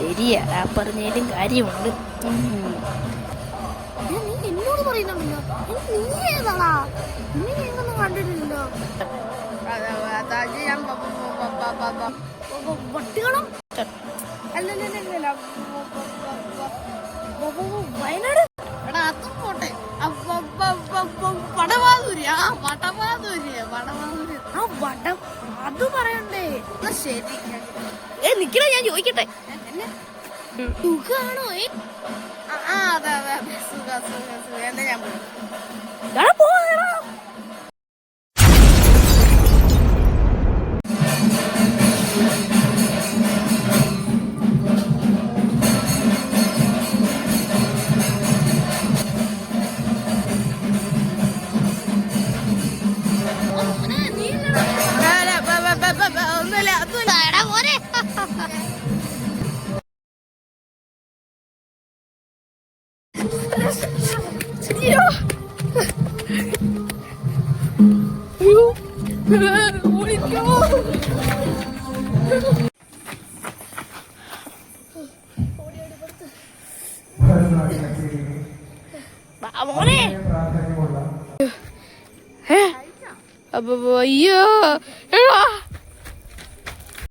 ശരിയാ, ആ പറഞ്ഞതിലും കാര്യമുണ്ട്. നീ എന്നോട് പറയുന്നുണ്ടല്ലോ, നീ ഏതാടാ? നീ എങ്ങൊന്നും കണ്ടിട്ടില്ലല്ലോ. വട്ടികളം അല്ലല്ല വയനാട്. എടാ അതും പോട്ടെ, വടവാതൂരി. ആ വടവാതൂരി ആ വട അത് പറയണ്ടേ? ശരി നിക്കണ, ഞാൻ ചോദിക്കട്ടെ. സുഖാണോ? അതെ സുഖ എന്നാ ഞാൻ മോനെ. അയ്യോ